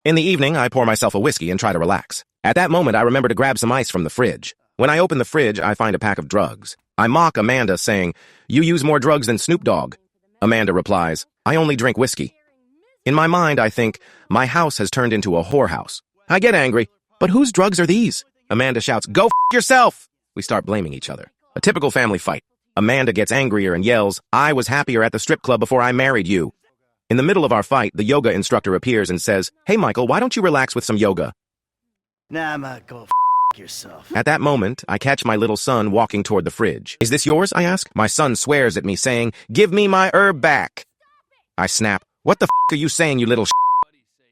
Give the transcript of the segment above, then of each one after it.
In the evening, I pour myself a whiskey and try to relax. At that moment, I remember to grab some ice from the fridge. When I open the fridge, I find a pack of drugs. I mock Amanda, saying, "You use more drugs than Snoop Dogg." Amanda replies, "I only drink whiskey." In my mind, I think, my house has turned into a whorehouse. I get angry. But whose drugs are these? Amanda shouts, "Go f*** yourself!" We start blaming each other. A typical family fight. Amanda gets angrier and yells, "I was happier at the strip club before I married you." In the middle of our fight, the yoga instructor appears and says, "Hey, Michael, why don't you relax with some yoga?" Nah, go f*** yourself. At that moment, I catch my little son walking toward the fridge. "Is this yours?" I ask. My son swears at me, saying, "Give me my herb back." I snap, "What the f*** are you saying, you little sh*?"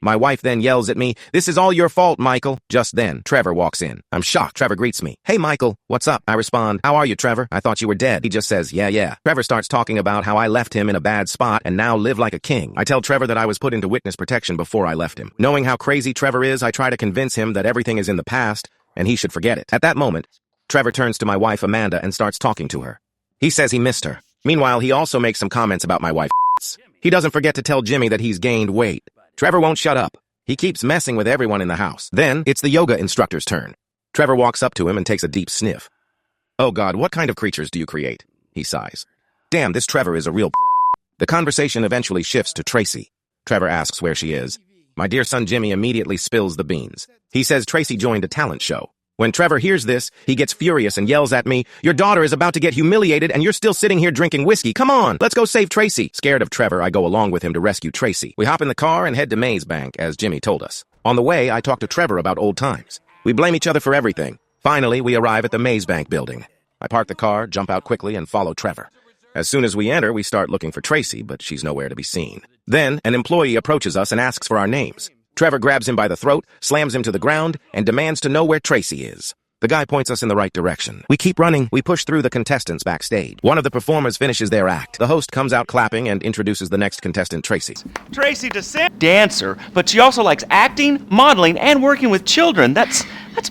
My wife then yells at me, "This is all your fault, Michael." Just then, Trevor walks in. I'm shocked. Trevor greets me. "Hey, Michael, what's up?" I respond, "How are you, Trevor? I thought you were dead." He just says, yeah. Trevor starts talking about how I left him in a bad spot and now live like a king. I tell Trevor that I was put into witness protection before I left him. Knowing how crazy Trevor is, I try to convince him that everything is in the past and he should forget it. At that moment, Trevor turns to my wife, Amanda, and starts talking to her. He says he missed her. Meanwhile, he also makes some comments about my wife. He doesn't forget to tell Jimmy that he's gained weight. Trevor won't shut up. He keeps messing with everyone in the house. Then, it's the yoga instructor's turn. Trevor walks up to him and takes a deep sniff. "Oh God, what kind of creatures do you create?" He sighs. "Damn, this Trevor is a real." The conversation eventually shifts to Tracy. Trevor asks where she is. My dear son Jimmy immediately spills the beans. He says Tracy joined a talent show. When Trevor hears this, he gets furious and yells at me, "Your daughter is about to get humiliated and you're still sitting here drinking whiskey. Come on, let's go save Tracy." Scared of Trevor, I go along with him to rescue Tracy. We hop in the car and head to Maze Bank, as Jimmy told us. On the way, I talk to Trevor about old times. We blame each other for everything. Finally, we arrive at the Maze Bank building. I park the car, jump out quickly, and follow Trevor. As soon as we enter, we start looking for Tracy, but she's nowhere to be seen. Then, an employee approaches us and asks for our names. Trevor grabs him by the throat, slams him to the ground, and demands to know where Tracy is. The guy points us in the right direction. We keep running. We push through the contestants backstage. One of the performers finishes their act. The host comes out clapping and introduces the next contestant, Tracy. Tracy DeSant, dancer, but she also likes acting, modeling, and working with children. That's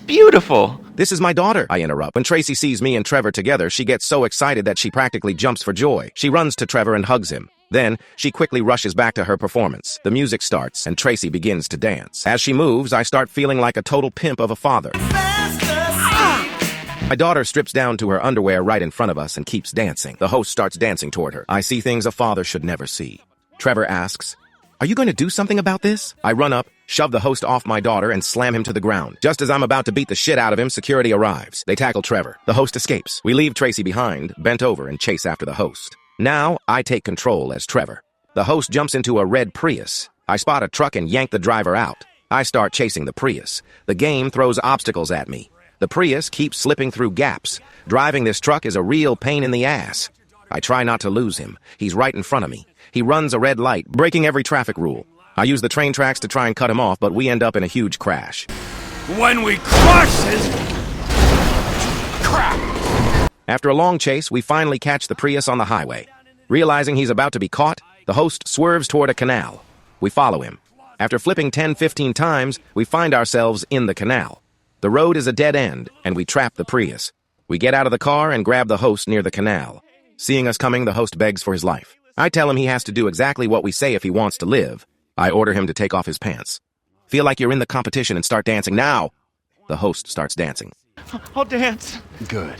beautiful. "This is my daughter," I interrupt. When Tracy sees me and Trevor together, she gets so excited that she practically jumps for joy. She runs to Trevor and hugs him. Then, she quickly rushes back to her performance. The music starts, and Tracy begins to dance. As she moves, I start feeling like a total pimp of a father. My daughter strips down to her underwear right in front of us and keeps dancing. The host starts dancing toward her. I see things a father should never see. Trevor asks, "Are you going to do something about this?" I run up, shove the host off my daughter, and slam him to the ground. Just as I'm about to beat the shit out of him, security arrives. They tackle Trevor. The host escapes. We leave Tracy behind, bent over, and chase after the host. Now, I take control as Trevor. The host jumps into a red Prius. I spot a truck and yank the driver out. I start chasing the Prius. The game throws obstacles at me. The Prius keeps slipping through gaps. Driving this truck is a real pain in the ass. I try not to lose him. He's right in front of me. He runs a red light, breaking every traffic rule. I use the train tracks to try and cut him off, but we end up in a huge crash. When we crush his... crap! After a long chase, we finally catch the Prius on the highway. Realizing he's about to be caught, the host swerves toward a canal. We follow him. After flipping 10-15 times, we find ourselves in the canal. The road is a dead end, and we trap the Prius. We get out of the car and grab the host near the canal. Seeing us coming, the host begs for his life. I tell him he has to do exactly what we say if he wants to live. I order him to take off his pants. "Feel like you're in the competition and start dancing now." The host starts dancing. I'll dance. Good.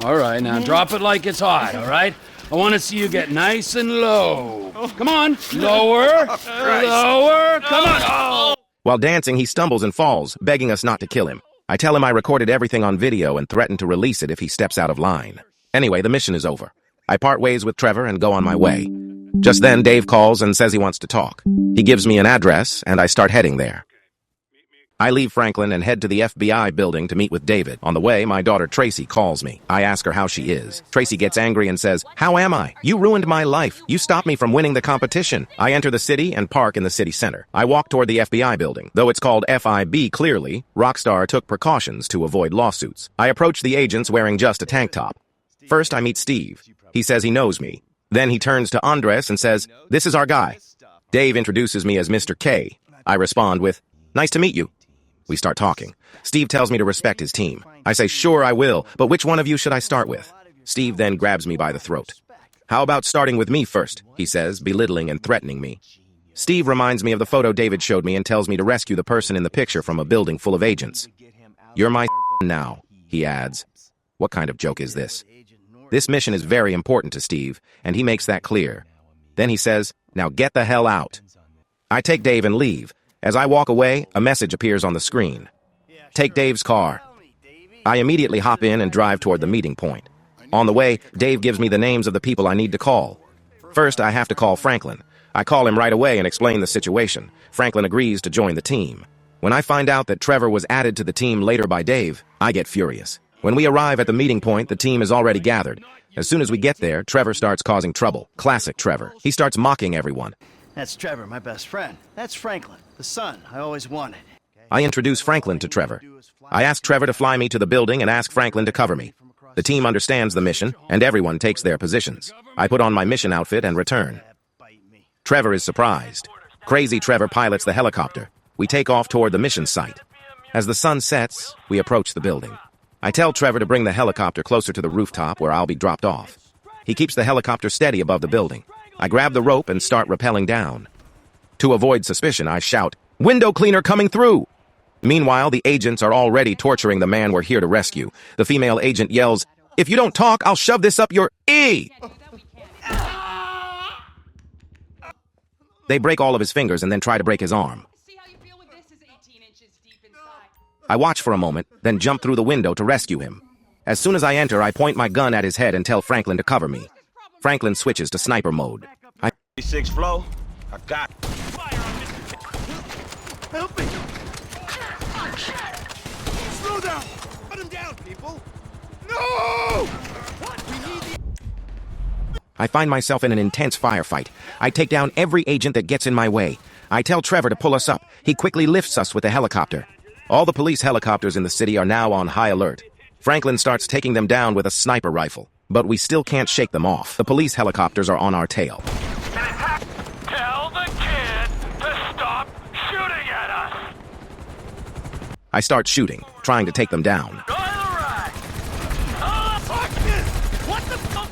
All right, now drop it like it's hot, all right? I want to see you get nice and low. Come on, lower, lower, come on. While dancing, he stumbles and falls, begging us not to kill him. I tell him I recorded everything on video and threaten to release it if he steps out of line. Anyway, the mission is over. I part ways with Trevor and go on my way. Just then, Dave calls and says he wants to talk. He gives me an address, and I start heading there. I leave Franklin and head to the FBI building to meet with David. On the way, my daughter Tracy calls me. I ask her how she is. Tracy gets angry and says, "How am I? You ruined my life. You stopped me from winning the competition." I enter the city and park in the city center. I walk toward the FBI building. Though it's called FIB clearly, Rockstar took precautions to avoid lawsuits. I approach the agents wearing just a tank top. First, I meet Steve. He says he knows me. Then he turns to Andres and says, "This is our guy." Dave introduces me as Mr. K. I respond with, "Nice to meet you." We start talking. Steve tells me to respect his team. I say, "Sure, I will, but which one of you should I start with?" Steve then grabs me by the throat. How about starting with me first, he says, belittling and threatening me. Steve reminds me of the photo David showed me and tells me to rescue the person in the picture from a building full of agents. You're my now, he adds. What kind of joke is this? This mission is very important to Steve, and he makes that clear. Then he says, now get the hell out. I take Dave and leave. As I walk away, a message appears on the screen. Take Dave's car. I immediately hop in and drive toward the meeting point. On the way, Dave gives me the names of the people I need to call. First, I have to call Franklin. I call him right away and explain the situation. Franklin agrees to join the team. When I find out that Trevor was added to the team later by Dave, I get furious. When we arrive at the meeting point, the team is already gathered. As soon as we get there, Trevor starts causing trouble. Classic Trevor. He starts mocking everyone. That's Trevor, my best friend. That's Franklin, the son I always wanted. I introduce Franklin to Trevor. I ask Trevor to fly me to the building and ask Franklin to cover me. The team understands the mission, and everyone takes their positions. I put on my mission outfit and return. Trevor is surprised. Crazy Trevor pilots the helicopter. We take off toward the mission site. As the sun sets, we approach the building. I tell Trevor to bring the helicopter closer to the rooftop where I'll be dropped off. He keeps the helicopter steady above the building. I grab the rope and start rappelling down. To avoid suspicion, I shout, "Window cleaner coming through!" Meanwhile, the agents are already torturing the man we're here to rescue. The female agent yells, "If you don't talk, I'll shove this up your E!" They break all of his fingers and then try to break his arm. I watch for a moment, then jump through the window to rescue him. As soon as I enter, I point my gun at his head and tell Franklin to cover me. Franklin switches to sniper mode. 6 flow. I got. Help me! Slow down! Put him down, people! No! I find myself in an intense firefight. I take down every agent that gets in my way. I tell Trevor to pull us up. He quickly lifts us with the helicopter. All the police helicopters in the city are now on high alert. Franklin starts taking them down with a sniper rifle, but we still can't shake them off. The police helicopters are on our tail. Tell the kid to stop shooting at us! I start shooting, trying to take them down. Go to the right! Oh, fuck this! What the fuck?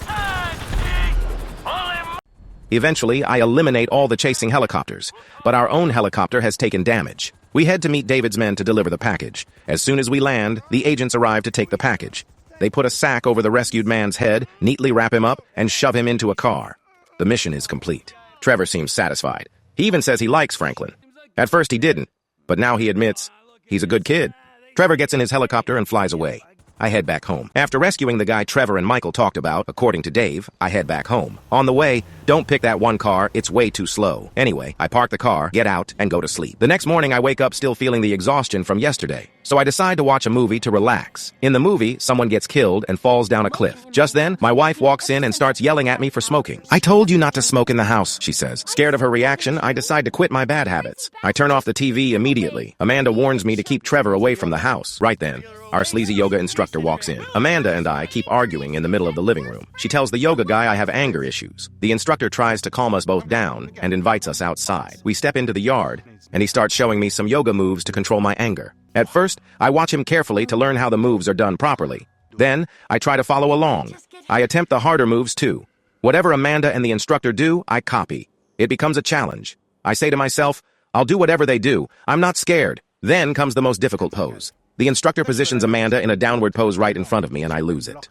Eventually, I eliminate all the chasing helicopters, but our own helicopter has taken damage. We head to meet David's men to deliver the package. As soon as we land, the agents arrive to take the package. They put a sack over the rescued man's head, neatly wrap him up, and shove him into a car. The mission is complete. Trevor seems satisfied. He even says he likes Franklin. At first he didn't, but now he admits he's a good kid. Trevor gets in his helicopter and flies away. I head back home. After rescuing the guy Trevor and Michael talked about, according to Dave, I head back home. On the way, don't pick that one car, it's way too slow. Anyway, I park the car, get out, and go to sleep. The next morning, I wake up still feeling the exhaustion from yesterday. So I decide to watch a movie to relax. In the movie, someone gets killed and falls down a cliff. Just then, my wife walks in and starts yelling at me for smoking. "I told you not to smoke in the house," she says. Scared of her reaction, I decide to quit my bad habits. I turn off the TV immediately. Amanda warns me to keep Trevor away from the house. Right then, our sleazy yoga instructor walks in. Amanda and I keep arguing in the middle of the living room. She tells the yoga guy I have anger issues. The instructor tries to calm us both down and invites us outside. We step into the yard, and he starts showing me some yoga moves to control my anger. At first, I watch him carefully to learn how the moves are done properly. Then, I try to follow along. I attempt the harder moves too. Whatever Amanda and the instructor do, I copy. It becomes a challenge. I say to myself, I'll do whatever they do. I'm not scared. Then comes the most difficult pose. The instructor positions Amanda in a downward pose right in front of me, and I lose it.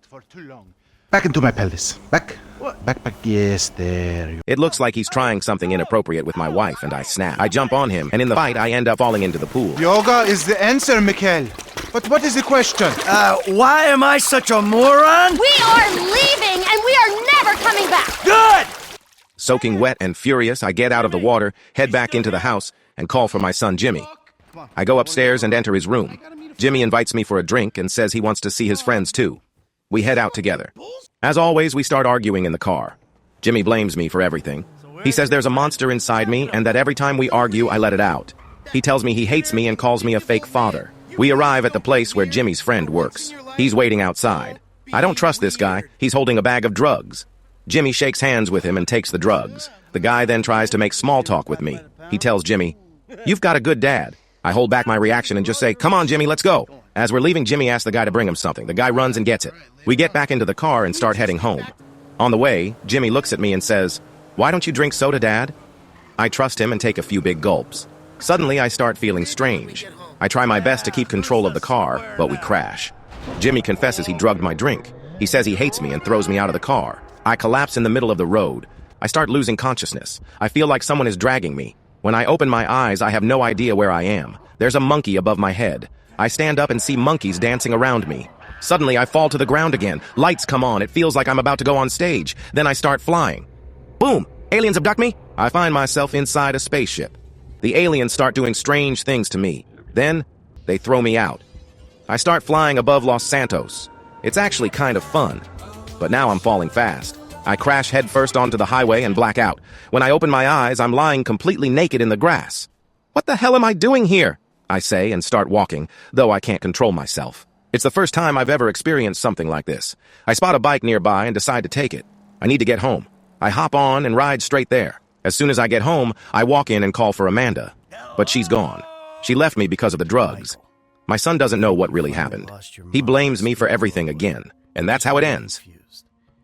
Back into my pelvis. Back. Back. Yes, there you It looks like he's trying something inappropriate with my wife, and I snap. I jump on him, and in the fight, I end up falling into the pool. Yoga is the answer, Mikhail. But what is the question? Why am I such a moron? We are leaving, and we are never coming back! Good! Soaking wet and furious, I get out of the water, head back into the house, and call for my son, Jimmy. I go upstairs and enter his room. Jimmy invites me for a drink and says he wants to see his friends too. We head out together. As always, we start arguing in the car. Jimmy blames me for everything. He says there's a monster inside me and that every time we argue, I let it out. He tells me he hates me and calls me a fake father. We arrive at the place where Jimmy's friend works. He's waiting outside. I don't trust this guy. He's holding a bag of drugs. Jimmy shakes hands with him and takes the drugs. The guy then tries to make small talk with me. He tells Jimmy, "You've got a good dad." I hold back my reaction and just say, "Come on, Jimmy, let's go." As we're leaving, Jimmy asks the guy to bring him something. The guy runs and gets it. We get back into the car and start heading home. On the way, Jimmy looks at me and says, "Why don't you drink soda, Dad?" I trust him and take a few big gulps. Suddenly, I start feeling strange. I try my best to keep control of the car, but we crash. Jimmy confesses he drugged my drink. He says he hates me and throws me out of the car. I collapse in the middle of the road. I start losing consciousness. I feel like someone is dragging me. When I open my eyes, I have no idea where I am. There's a monkey above my head. I stand up and see monkeys dancing around me. Suddenly, I fall to the ground again. Lights come on. It feels like I'm about to go on stage. Then I start flying. Boom! Aliens abduct me. I find myself inside a spaceship. The aliens start doing strange things to me. Then, they throw me out. I start flying above Los Santos. It's actually kind of fun. But now I'm falling fast. I crash headfirst onto the highway and black out. When I open my eyes, I'm lying completely naked in the grass. What the hell am I doing here? I say and start walking, though I can't control myself. It's the first time I've ever experienced something like this. I spot a bike nearby and decide to take it. I need to get home. I hop on and ride straight there. As soon as I get home, I walk in and call for Amanda. But she's gone. She left me because of the drugs. My son doesn't know what really happened. He blames me for everything again, and that's how it ends.